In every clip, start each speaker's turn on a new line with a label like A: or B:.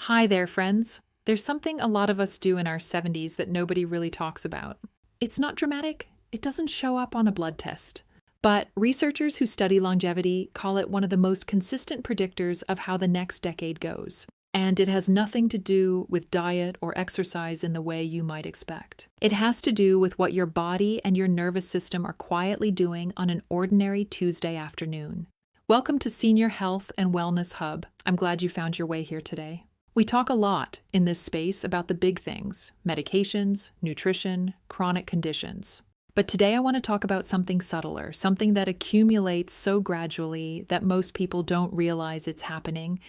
A: Hi there, friends. There's something a lot of us do in our 70s that nobody really talks about. It's not dramatic, it doesn't show up on a blood test. But researchers who study longevity call it one of the most consistent predictors of how the next decade goes. And it has nothing to do with diet or exercise in the way you might expect. It has to do with what your body and your nervous system are quietly doing on an ordinary Tuesday afternoon. Welcome to Senior Health and Wellness Hub. I'm glad you found your way here today. We talk a lot in this space about the big things: medications, nutrition, chronic conditions. But today I want to talk about something subtler, something that accumulates so gradually that most people don't realize it's happening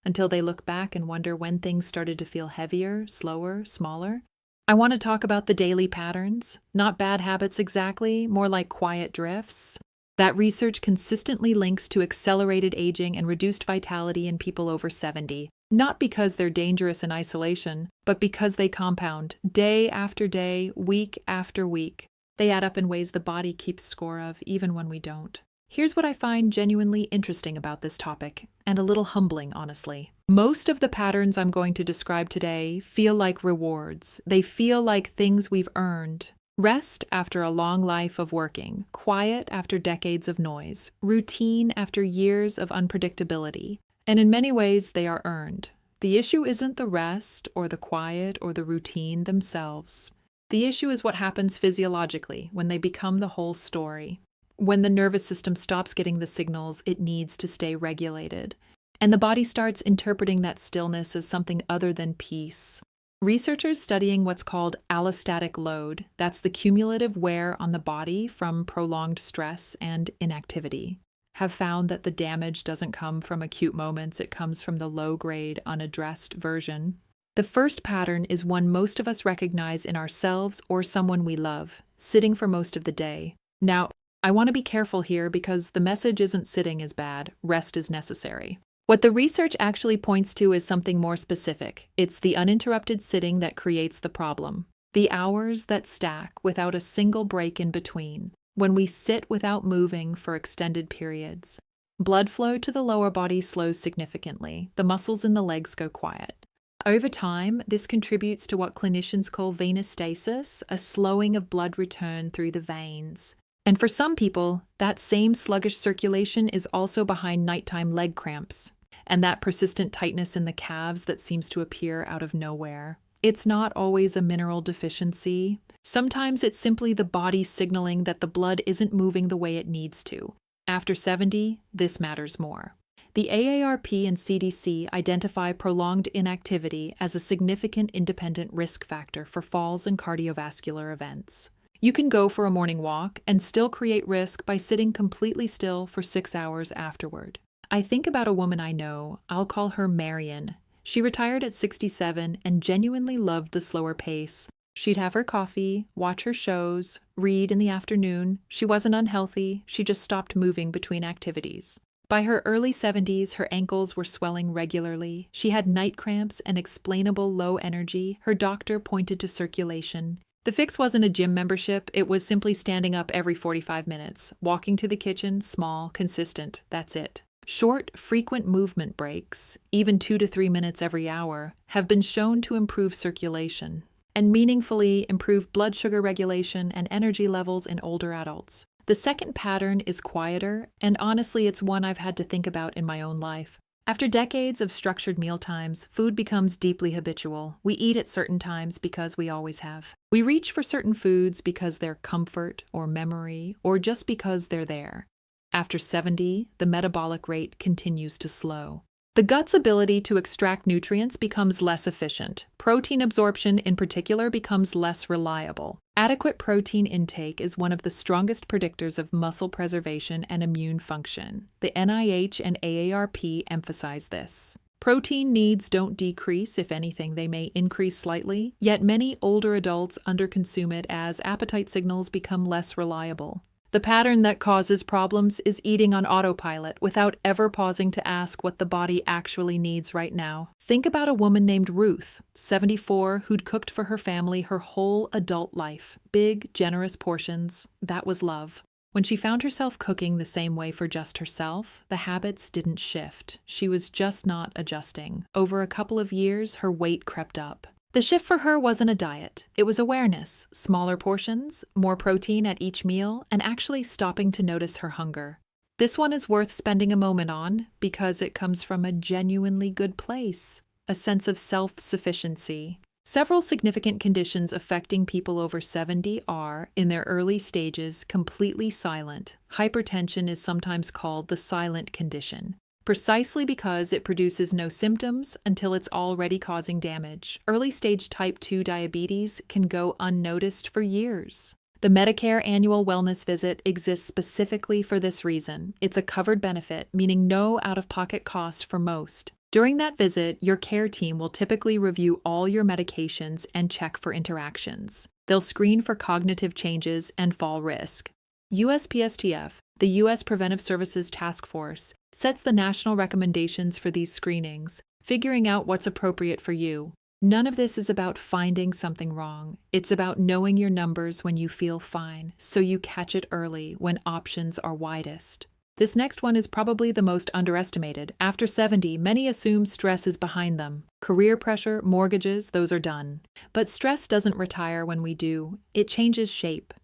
A: until they look back and wonder when things started to feel heavier, slower, smaller. I want to talk about the daily patterns, not bad habits exactly, more like quiet drifts. That research consistently links to accelerated aging and reduced vitality in people over 70. Not because they're dangerous in isolation, but because they compound day after day, week after week. They add up in ways the body keeps score of, even when we don't. Here's what I find genuinely interesting about this topic, and a little humbling, honestly. Most of the patterns I'm going to describe today feel like rewards. They feel like things we've earned. Rest after a long life of working, quiet after decades of noise, routine after years of unpredictability. And in many ways, they are earned. The issue isn't the rest or the quiet or the routine themselves. The issue is what happens physiologically when they become the whole story, when the nervous system stops getting the signals it needs to stay regulated, and the body starts interpreting that stillness as something other than peace. Researchers studying what's called allostatic load, that's the cumulative wear on the body from prolonged stress and inactivity, have found that the damage doesn't come from acute moments, it comes from the low-grade, unaddressed version. The first pattern is one most of us recognize in ourselves or someone we love, sitting for most of the day. Now, I want to be careful here because the message isn't sitting is bad, rest is necessary. What the research actually points to is something more specific. It's the uninterrupted sitting that creates the problem. The hours that stack without a single break in between. When we sit without moving for extended periods. Blood flow to the lower body slows significantly. The muscles in the legs go quiet. Over time, this contributes to what clinicians call venous stasis, a slowing of blood return through the veins. And for some people, that same sluggish circulation is also behind nighttime leg cramps, and that persistent tightness in the calves that seems to appear out of nowhere. It's not always a mineral deficiency. Sometimes it's simply the body signaling that the blood isn't moving the way it needs to. After 70, this matters more. The AARP and CDC identify prolonged inactivity as a significant independent risk factor for falls and cardiovascular events. You can go for a morning walk and still create risk by sitting completely still for 6 hours afterward. I think about a woman I know, I'll call her Marion. She retired at 67 and genuinely loved the slower pace. She'd have her coffee, watch her shows, read in the afternoon. She wasn't unhealthy, she just stopped moving between activities. By her early 70s, her ankles were swelling regularly. She had night cramps and explainable low energy. Her doctor pointed to circulation. The fix wasn't a gym membership, it was simply standing up every 45 minutes, walking to the kitchen, small, consistent, that's it. Short, frequent movement breaks, even 2 to 3 minutes every hour, have been shown to improve circulation and meaningfully improve blood sugar regulation and energy levels in older adults. The second pattern is quieter, and honestly, it's one I've had to think about in my own life. After decades of structured mealtimes, food becomes deeply habitual. We eat at certain times because we always have. We reach for certain foods because they're comfort or memory, or just because they're there. After 70, the metabolic rate continues to slow. The gut's ability to extract nutrients becomes less efficient. Protein absorption, in particular, becomes less reliable. Adequate protein intake is one of the strongest predictors of muscle preservation and immune function. The NIH and AARP emphasize this. Protein needs don't decrease, if anything, they may increase slightly, yet many older adults underconsume it as appetite signals become less reliable. The pattern that causes problems is eating on autopilot without ever pausing to ask what the body actually needs right now. Think about a woman named Ruth, 74, who'd cooked for her family her whole adult life. Big, generous portions. That was love. When she found herself cooking the same way for just herself, the habits didn't shift. She was just not adjusting. Over a couple of years, her weight crept up. The shift for her wasn't a diet. It was awareness, smaller portions, more protein at each meal, and actually stopping to notice her hunger. This one is worth spending a moment on because it comes from a genuinely good place, a sense of self-sufficiency. Several significant conditions affecting people over 70 are, in their early stages, completely silent. Hypertension is sometimes called the silent condition, precisely because it produces no symptoms until it's already causing damage. Early-stage type 2 diabetes can go unnoticed for years. The Medicare annual wellness visit exists specifically for this reason. It's a covered benefit, meaning no out-of-pocket cost for most. During that visit, your care team will typically review all your medications and check for interactions. They'll screen for cognitive changes and fall risk. USPSTF, the U.S. Preventive Services Task Force, sets the national recommendations for these screenings, figuring out what's appropriate for you. None of this is about finding something wrong. It's about knowing your numbers when you feel fine, so you catch it early when options are widest. This next one is probably the most underestimated. After 70, many assume stress is behind them. Career pressure, mortgages, those are done. But stress doesn't retire when we do. It changes shape.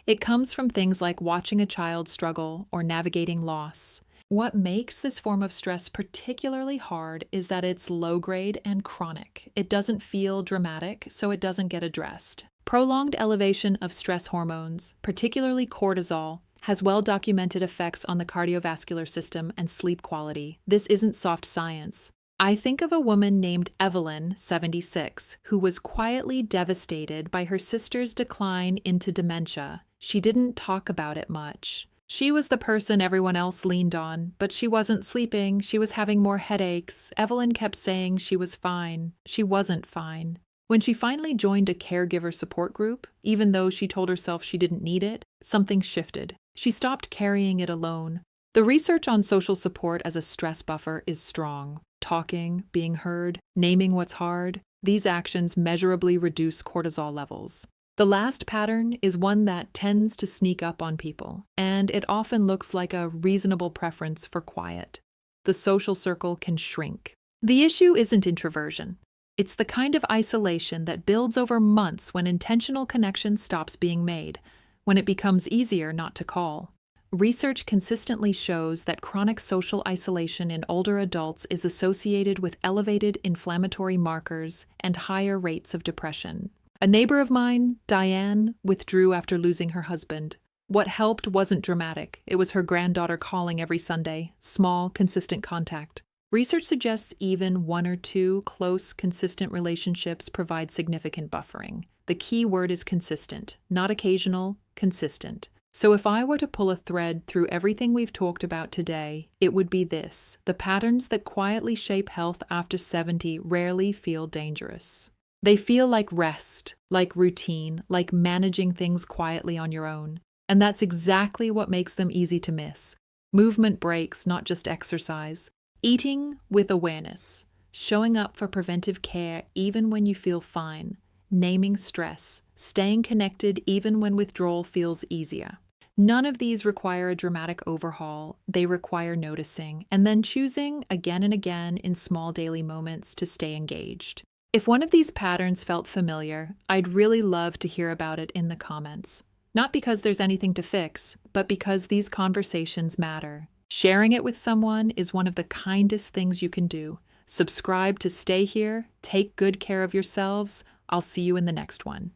A: It comes from things like watching a child struggle or navigating loss. What makes this form of stress particularly hard is that it's low-grade and chronic. It doesn't feel dramatic, so it doesn't get addressed. Prolonged elevation of stress hormones, particularly cortisol, has well-documented effects on the cardiovascular system and sleep quality. This isn't soft science. I think of a woman named Evelyn, 76, who was quietly devastated by her sister's decline into dementia. She didn't talk about it much. She was the person everyone else leaned on, but she wasn't sleeping, she was having more headaches. Evelyn kept saying she was fine. She wasn't fine. When she finally joined a caregiver support group, even though she told herself she didn't need it, something shifted. She stopped carrying it alone. The research on social support as a stress buffer is strong. Talking, being heard, naming what's hard, these actions measurably reduce cortisol levels. The last pattern is one that tends to sneak up on people, and it often looks like a reasonable preference for quiet. The social circle can shrink. The issue isn't introversion. It's the kind of isolation that builds over months when intentional connection stops being made, when it becomes easier not to call. Research consistently shows that chronic social isolation in older adults is associated with elevated inflammatory markers and higher rates of depression. A neighbor of mine, Diane, withdrew after losing her husband. What helped wasn't dramatic. It was her granddaughter calling every Sunday, small, consistent contact. Research suggests even 1 or 2 close, consistent relationships provide significant buffering. The key word is consistent, not occasional, consistent. So if I were to pull a thread through everything we've talked about today, it would be this: the patterns that quietly shape health after 70 rarely feel dangerous. They feel like rest, like routine, like managing things quietly on your own. And that's exactly what makes them easy to miss. Movement breaks, not just exercise. Eating with awareness. Showing up for preventive care even when you feel fine. Naming stress. Staying connected even when withdrawal feels easier. None of these require a dramatic overhaul. They require noticing, and then choosing again and again in small daily moments to stay engaged. If one of these patterns felt familiar, I'd really love to hear about it in the comments. Not because there's anything to fix, but because these conversations matter. Sharing it with someone is one of the kindest things you can do. Subscribe to stay here, take good care of yourselves. I'll see you in the next one.